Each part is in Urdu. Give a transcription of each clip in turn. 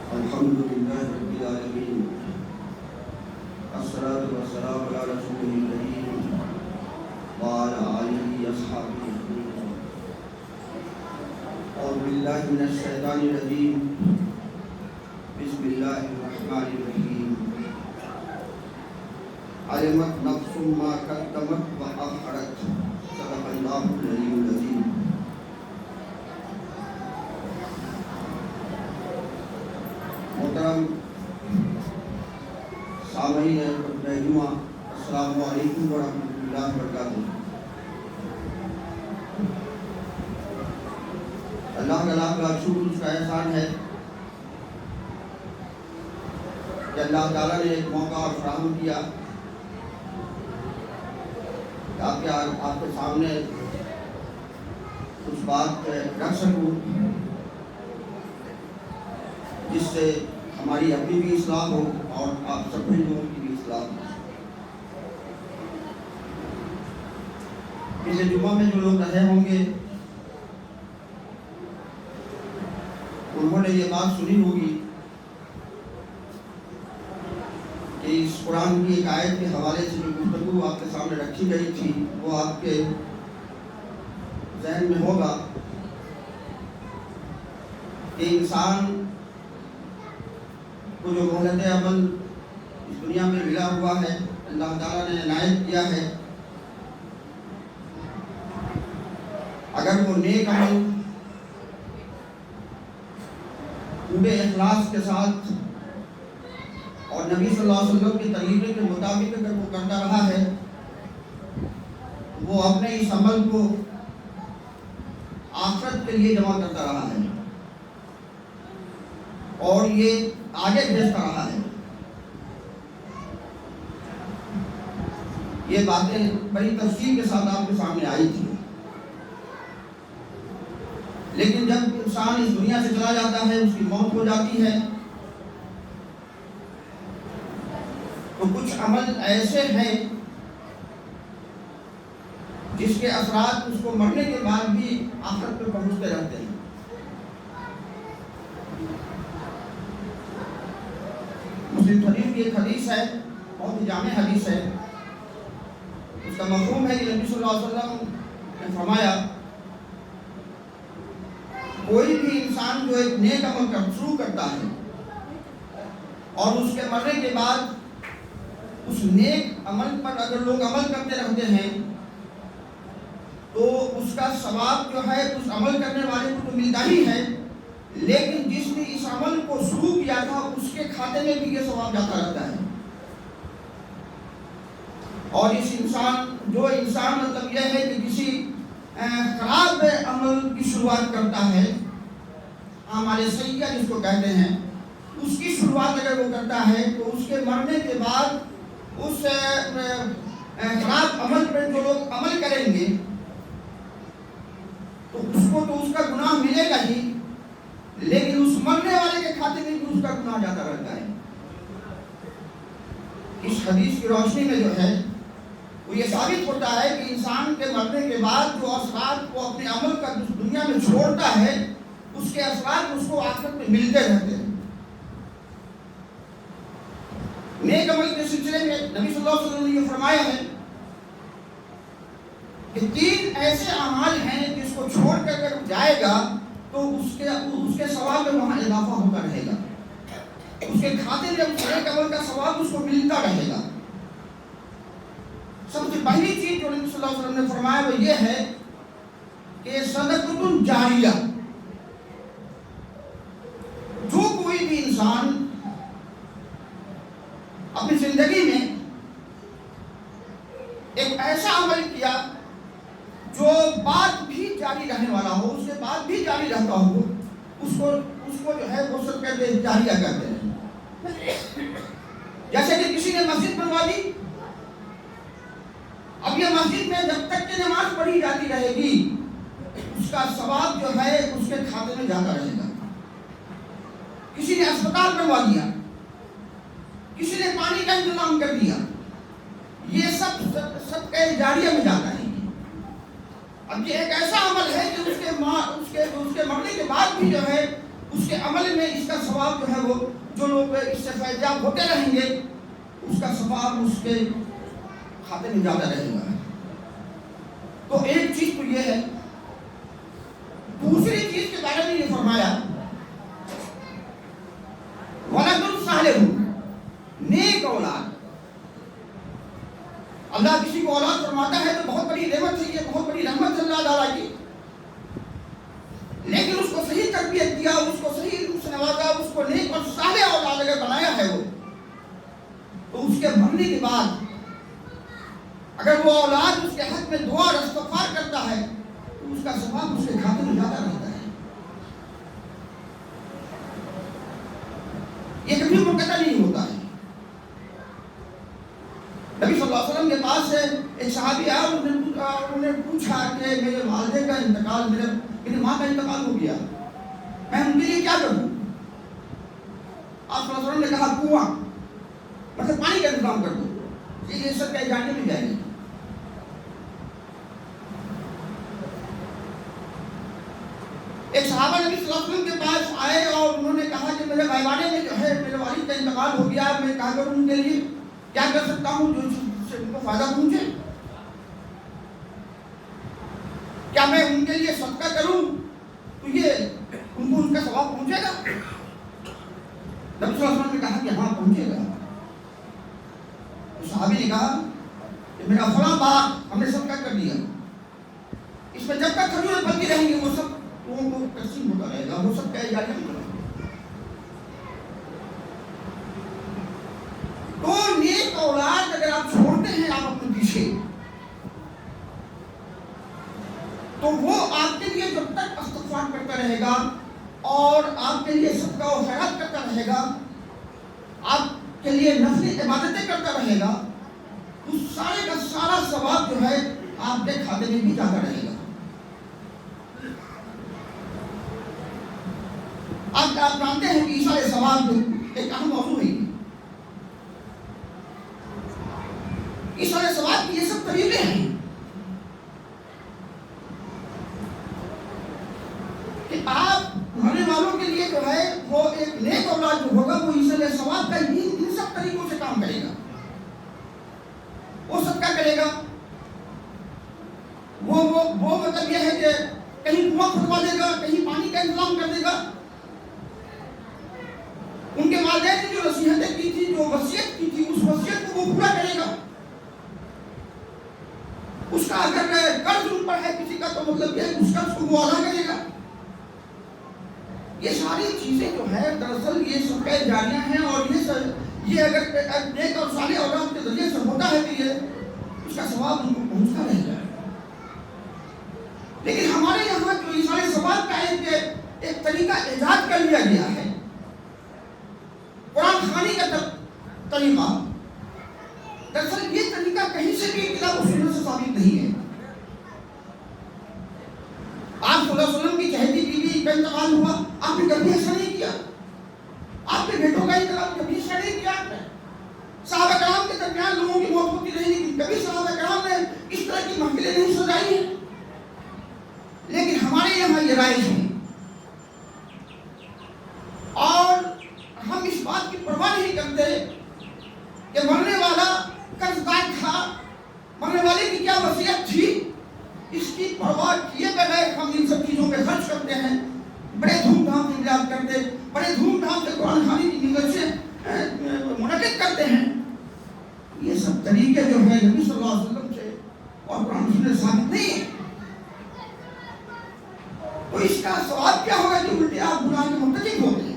الحمد لله رب العالمين الصلاة والسلام على رسوله الكريم وعلى آله وأصحابه أجمعين. أعوذ بالله من الشيطان الرجيم. بسم الله الرحمن الرحيم. علمت نفس ما قدمت وأخرت. صدق الله العلي العظيم. محترم سامعین جمعہ، السلام علیکم ورحمۃ اللہ وبرکاتہ۔ اللہ تعالیٰ کا شکر، اس کا احسان ہے کہ اللہ تعالیٰ نے ایک موقع فراہم کیا کہ آپ کے سامنے اس بات رکھ سکوں جس سے ہماری اپنی بھی اصلاح ہو اور آپ سبھی لوگوں کی بھی اصلاح ہو۔ پچھلے جمعہ میں جو لوگ رہے ہوں گے انہوں نے یہ بات سنی ہوگی کہ اس قرآن کی ایک آیت کے حوالے سے جو گفتگو آپ کے سامنے رکھی گئی تھی وہ آپ کے ذہن میں ہوگا کہ انسان کو جو مہلت عمل اس دنیا میں ملا ہوا ہے، اللہ تعالیٰ نے عنایت کیا ہے، اگر وہ نیک عمل پورے اخلاص کے ساتھ اور نبی صلی اللہ علیہ وسلم کی طریقے کے مطابق اگر وہ کرتا رہا ہے، وہ اپنے اس عمل کو آخرت کے لیے جمع کرتا رہا ہے اور یہ آگے بھیجتا رہا ہے۔ یہ باتیں بڑی تفصیل کے ساتھ آپ کے سامنے آئی تھی، لیکن جب انسان اس دنیا سے چلا جاتا ہے، اس کی موت ہو جاتی ہے، تو کچھ عمل ایسے ہیں جس کے اثرات اس کو مرنے کے بعد بھی آخرت پہ پہنچتے رہتے ہیں۔ مسلم شریف کی ایک حدیث ہے، بہت ہی جامع حدیث ہے، اس کا مفہوم ہے کہ نبی صلی اللہ علیہ وسلم نے فرمایا کوئی بھی انسان جو ایک نیک عمل شروع کرتا ہے اور اس کے مرنے کے بعد اس نیک عمل پر اگر لوگ عمل کرتے رہتے ہیں تو اس کا ثواب جو ہے اس عمل کرنے والے کو تو ملتا ہی ہے، لیکن جس نے اس عمل کو شروع کیا تھا اس کے کھاتے میں بھی یہ ثواب جاتا رہتا ہے۔ اور جو انسان مطلب یہ ہے کہ کسی خراب عمل کی شروعات کرتا ہے، اعمال سیئہ جس کو کہتے ہیں، اس کی شروعات اگر وہ کرتا ہے تو اس کے مرنے کے بعد اس خراب عمل پر جو لوگ عمل کریں گے تو اس کو تو اس کا گناہ ملے گا ہی، لیکن اس مرنے والے کے کھاتے میں بھی اس کا گناہ جاتا رہتا ہے۔ اس حدیث کی روشنی میں جو ہے وہ یہ ثابت ہوتا ہے کہ انسان کے مرنے کے بعد جو اثرات کو اپنے عمل کا دنیا میں چھوڑتا ہے، اس کے اثرات اس کو آخرت میں ملتے رہتے ہیں۔ نیک عمل کے سلسلے میں نبی صلی اللہ علیہ وسلم نے یہ فرمایا ہے کہ 3 ایسے اعمال ہیں جس کو چھوڑ کر اگر جائے گا تو اس کے ثواب میں وہاں اضافہ ہوتا رہے گا، اس کے کھاتے میں اس نیک عمل کا ثواب اس کو ملتا رہے گا۔ سب سے پہلی چیز جو نبی صلی اللہ علیہ وسلم نے فرمایا وہ یہ ہے کہ صدقۃ جاریہ، جو کوئی بھی انسان اپنی زندگی میں ایک ایسا عمل کیا جو بعد بھی جاری رہنے والا ہو، اس کے بعد بھی جاری رہتا ہو، اس کو جو ہے وہ صدقہ جاریہ کہتے ہیں۔ جیسے کہ کسی نے مسجد بنوا دی، اب یہ مسجد میں جب تک کہ نماز پڑھی جاتی رہے گی اس کا ثواب جو ہے اس کے کھاتے میں جاتا رہے گا۔ کسی نے اسپتال بنوا دیا، کسی نے پانی کا انتظام کر دیا، یہ سب صدقہ جاریہ میں جاتا ہے۔ اب یہ ایک ایسا عمل ہے کہ اس کے مرنے کے بعد بھی جو ہے اس کے عمل میں اس کا ثواب جو ہے وہ جو لوگ اس سے فیضیاب ہوتے رہیں گے اس کا ثواب اس کے کھاتے میں زیادہ رہے گا. تو ایک چیز تو یہ ہے. دوسری چیز کے بارے میں یہ فرمایا ولد صالح، نیک اولاد. اللہ کسی کو اولاد فرماتا ہے تو بہت بڑی نعمت ہے، یہ بہت بڑی رحمت ہے اللہ تعالیٰ کی. لیکن اس کو صحیح تربیت دیا، اس کو صحیح روپ سے نوازا، اس کو نیک اور صالح اولاد اگر بنایا ہے وہ، تو اس کے مرنے کے بعد اگر وہ اولاد اس کے حق میں دعا اور استغفار کرتا ہے تو اس کا ثواب اس کے کھاتے میں زیادہ رہتا ہے. یہ کبھی منقطع نہیں ہوتا ہے. نبی صلی اللہ علیہ وسلم کے پاس سے ایک صحابی آیا، انہوں نے پوچھا کہ میرے والدے کا انتقال، میری ماں کا انتقال ہو گیا، میں ان کے لیے کیا کروں؟ آپ صلی اللہ علیہ وسلم نے کہا کنواں، مطلب پانی کا انتظام کر دو، یہ سب کا جاننے میں جائے گی. ایک صحابہ نبی صلی اللہ علیہ وسلم کے پاس آئے اور انہوں نے کہا کہ میرے غیبانے میں جو ہے میرے والد کا انتقال ہو گیا، میں کہا کروں ان کے لیے کیا کر سکتا ہوں جو سے ان کو فائدہ پہنچے؟ کیا میں ان کے لیے صدقہ کروں تو یہ ان کو ان کا ثواب پہنچے گا؟ نبی صلی اللہ علیہ وسلم نے کہا کہ ہاں پہنچے گا. صحابی نے کہا کہ میرا فلاں باغ ہم نے صدقہ کر دیا، اس میں جب تک کھجوریں پھلتی رہیں گی وہ سب لوگوں کو تقسیم ہوتا رہے گا، وہ سب کا جاری نہیں ہوگا. تو نیک اولاد اگر آپ چھوڑتے ہیں آپ اپنے پیچھے، تو وہ آپ کے لیے جب تک استغفار کرتا رہے گا اور آپ کے لیے صدقہ و خیرات کرتا رہے گا، آپ کے لیے نفلی عبادتیں کرتا رہے گا، تو سارے کا سارا ثواب جو ہے آپ کے کھاتے میں بھی جاتا رہے گا. آپ جانتے ہیں کہ ایثار ثواب ایک اہم موضوع ہے. ایثار ثواب کی یہ سب طریقے ہیں کہ آپ مرنے والوں کے لیے جو ہے وہ ایک نیک اولاد جو ہوگا وہ ایثار ثواب کا ان سب طریقوں سے کام کرے گا. وہ صدقہ کرے گا، وہ مطلب یہ ہے کہ کہیں کنواں کھدوا دے گا، کہیں پانی کا انتظام کر دے گا. ان کے والدین نے جو نصیحتیں کی تھی، جو وصیت کی تھی، اس وصیت کو وہ پورا کرے گا. اس کا اگر قرض ان پر ہے کسی کا تو مطلب یہ ہے اس قرض کو وہ ادا کرے گا. یہ ساری چیزیں جو ہے دراصل یہ سب کا جاریاں ہیں، اور یہ اگر نیک اور صالح اولاد کے ذریعے سے ہوتا ہے کہ یہ اس کا ثواب ان کو پہنچتا رہے گا. لیکن ہمارے یہاں جو ایثار ثواب کا ایک طریقہ ایجاد کر لیا گیا ہے، قرآن خوانی کا طریقہ، دراصل یہ طریقہ کہیں سے بھی کتاب و سنت سے ثابت نہیں ہے. آپ صلی اللہ علیہ وسلم کی چہیتی بیوی کا انتقال ہوا، آپ نے کبھی ایسا نہیں کیا. آپ کے بیٹوں کا انتقال کبھی ایسا نہیں کیا. صحابہ کرام کے درمیان لوگوں کی موت ہوتی رہی لیکن کبھی صحابہ کرام نے اس طرح کی محفلیں نہیں سجائی ہیں. لیکن ہمارے یہاں یہ رائج ہے، اور ہم اس بات کی پرواہ نہیں کرتے کہ مرنے والا قرض دار تھا، مرنے والے کی کیا وصیت تھی، اس کی پرواہ کیے بغیر ہم ان سب چیزوں پہ خرچ کرتے ہیں. بڑے دھوم دھام سے ملاد کرتے، بڑے دھوم دھام سے قرآن خوانی کی مجلسیں منعقد کرتے ہیں. یہ سب طریقے جو ہے نبی صلی اللہ علیہ وسلم سے اور قرآن سنت ثابت نہیں ہے. تو اس کا ثواب کیا ہوگا کہ الٹے آپ گناہ کے مرتکب ہوتے ہیں.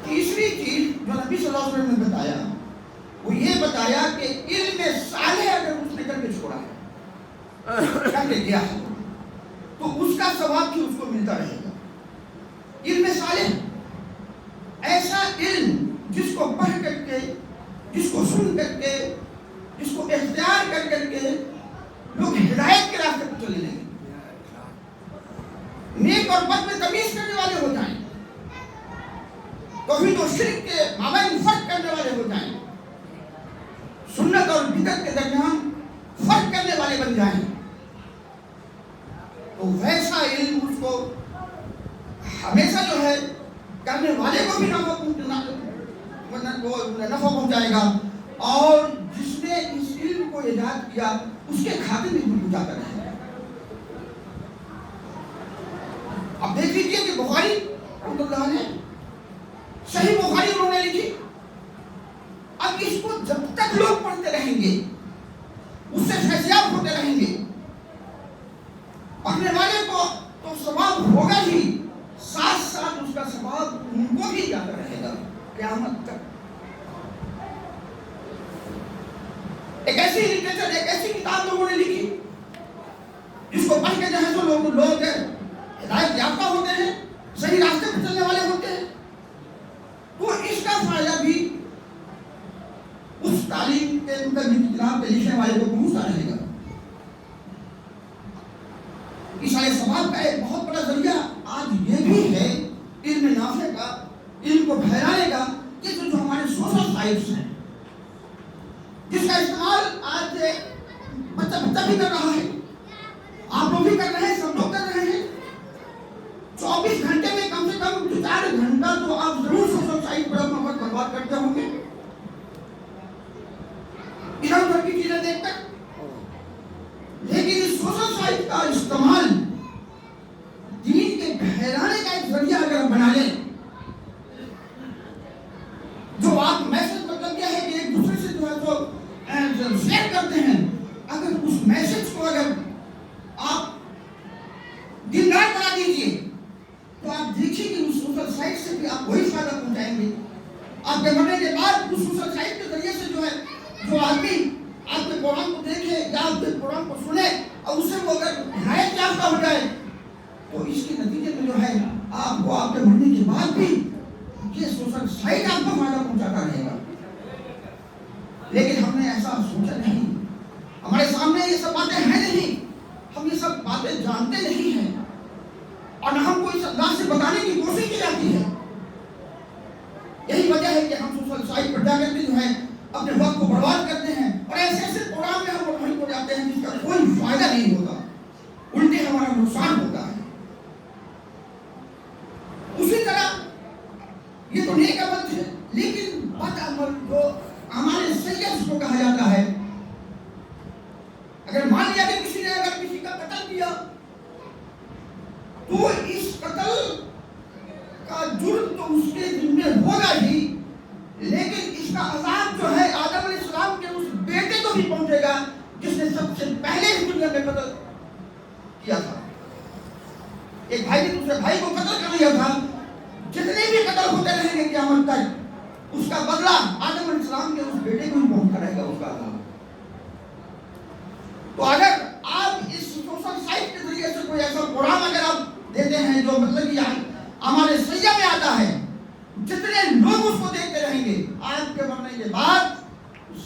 تیسری چیز جو نبی صلی اللہ علیہ وسلم نے بتایا وہ یہ بتایا کہ علم صالح اگر اس نے کر کے چھوڑا ہے، کر کے گیا ہے، تو اس کا ثواب بھی اس کو ملتا رہے گا. علم صالح ایسا علم جس کو پڑھ کر کے، جس کو سن کر کے، جس کو اختیار کر کر کے لوگ ہدایت کے راستے پر چلے لیں، نیک اور بد میں تمیز کرنے والے ہو جائیں، توحید و شرک کے مابین فرق کرنے والے ہو جائیں، سنت اور بدعت کے درمیان فرق کرنے والے بن جائیں، تو ویسا علم اس کو ہمیشہ جو ہے کرنے والے کو بھی نفع پہنچائے گا، اور جس نے اس علم کو ایجاد کیا اس کے کھاتے میں بھی جاتا رہے گا۔ اب دیکھ لیجیے کہ بخاری رحمۃ اللہ نے صحیح بخاری انہوں نے لکھی، اب اس کو جب تک لوگ پڑھتے رہیں گے اس سے فیضیاب ہوتے رہیں گے، پڑھنے والے کو تو ثواب ہوگا ہی، ساتھ ساتھ اس کا ثواب ان کو بھی جاتا رہے گا قیامت تک۔ ایک ایسی لٹریچر، ایک ایسی کتاب لوگوں نے لکھی جس کو پڑھ کے جو ہے تو لوگ ہدایت یافتہ ہوتے ہیں، صحیح راستے پر چلنے والے ہوتے ہیں، تو اس کا فائدہ بھی اس تعلیم کے کتاب کے لکھنے والے کو پہنچتا رہے گا۔ اشارے ثواب کا ایک بہت بڑا ذریعہ آج یہ بھی ہے علم نافع کا، علم کو پھیلانے کا، کہ جو ہمارے سوشل سائٹس ہیں جس کا استعمال آج بچہ بھی کر رہا ہے، آپ لوگ بھی کر رہے ہیں، سب لوگ کر رہے ہیں۔ 24 گھنٹے میں کم سے کم 4 گھنٹہ تو آپ ضرور سوشل سائٹ پر اپنا وقت برباد کرتے ہوں گے ادھر ادھر کی چیزیں دیکھ کر، لیکن اس سوشل سائٹ کا استعمال دین کے پھیلانے کا ایک ذریعہ اگر ہم بنا لیں، جو آپ میسج مطلب کیا ہے کہ ایک دوسرے سے جو ہے تو شیئر کرتے ہیں، اگر اس میسج کو اگر آپ دن رات بنا دیجیے تو آپ دیکھیے کہ اس سوشل سائٹ سے بھی آپ وہی فائدہ پہنچائیں گے۔ آپ کے مرنے کے بعد اس سوشل سائٹ کے ذریعے سے جو ہے جو آدمی آپ کے قرآن کو دیکھے یا آپ کے قرآن کو سنے اور اسے وہ اگر ہدایت یافتہ ہو جائے تو اس کے نتیجے میں جو ہے آپ کو آپ کے مرنے کے بعد بھی یہ سوشل سائٹ آپ کو فائدہ پہنچاتا رہے گا۔ لیکن ہم نے ایسا سوچا نہیں، ہمارے سامنے یہ سب باتیں ہیں نہیں، ہم یہ سب باتیں جانتے نہیں ہیں، اور نہ ہم کو اس انداز سے بتانے کی کوشش کی جاتی ہے۔ یہی وجہ ہے کہ ہم سوشل سائٹ پر جا کر بھی جو ہے اپنے وقت کو برباد کرتے ہیں، اور ایسے ایسے پروگرام میں ہم منہمک ہو جاتے ہیں جس کا کوئی فائدہ نہیں ہوتا، الٹے ہمارا نقصان ہوتا ہے۔ اسی طرح یہ تو نیک عمل ہے، لیکن بد عمل جو ہمارے سید کو کہا جاتا ہے، اگر مان لیا کہ کسی نے اگر کسی کا قتل کیا تو اس قتل کا جرم تو اس کے ذمہ ہوگا ہی، لیکن اس کا عذاب جو ہے آدم علیہ السلام کے اس بیٹے کو بھی پہنچے گا جس نے سب سے پہلے اس دنیا میں قتل کیا تھا۔ ایک بھائی نے دوسرے بھائی کو قتل کر دیا تھا، جتنے بھی قتل ہوتے رہیں گے قیامت تک اس کا بدلہ آدم علیہ السلام کے اس بیٹے کو بھی پہنچتا رہے گا اس کا عذاب۔ تو اگر آپ اس سوشل سائٹ کے ذریعے سے کوئی ایسا پروگرام اگر آپ دیتے ہیں جو مطلب کہ ہمارے سیاح میں آتا ہے، جتنے لوگ اس کو دیکھتے رہیں گے آپ کے مرنے کے بعد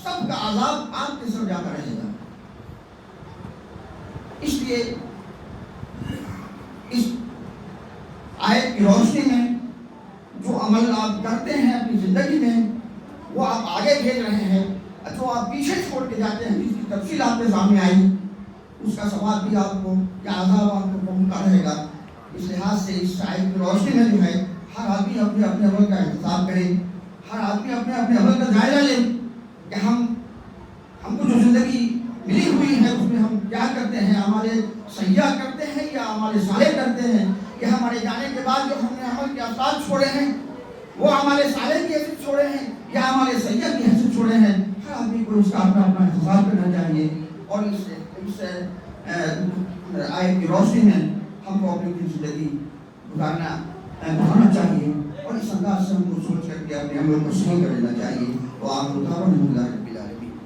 سب کا عذاب آپ کے سر جاتا رہے گا۔ اس لیے اس آیت کی روشنی میں جو عمل آپ کرتے ہیں اپنی زندگی میں وہ آپ آگے بھیج رہے ہیں، جو آپ پیچھے چھوڑ کے جاتے ہیں جس کی تفصیل آپ کے سامنے آئی، اس کا ثواب بھی آپ کو یا عذاب آپ کو پہنچتا رہے گا۔ اس لحاظ سے اس آیت کی روشنی میں جو ہے ہر آدمی اپنے اپنے عمل کا احتساب کرے، ہر آدمی اپنے اپنے عمل کا جائزہ لے کہ ہم کو جو زندگی ملی ہوئی ہے اس میں ہم کیا کرتے ہیں، ہمارے سیاح کرتے ہیں یا ہمارے صالح کرتے ہیں، کہ ہمارے جانے کے بعد جو ہم نے عمل کے اثرات چھوڑے ہیں وہ ہمارے صالح کی حیثیت چھوڑے ہیں یا ہمارے سیاح کی حیثیت چھوڑے ہیں۔ ہر آدمی کو اس کا اپنا اپنا احتساب کرنا چاہیے، اور اس آیت کی روشنی میں ہم کو اپنی زندگی گزارنا چاہیے، اور اس انداز سے ہم کو سوچ کر کے اپنے عمل کو صحیح کر لینا چاہیے۔ تو آپ کو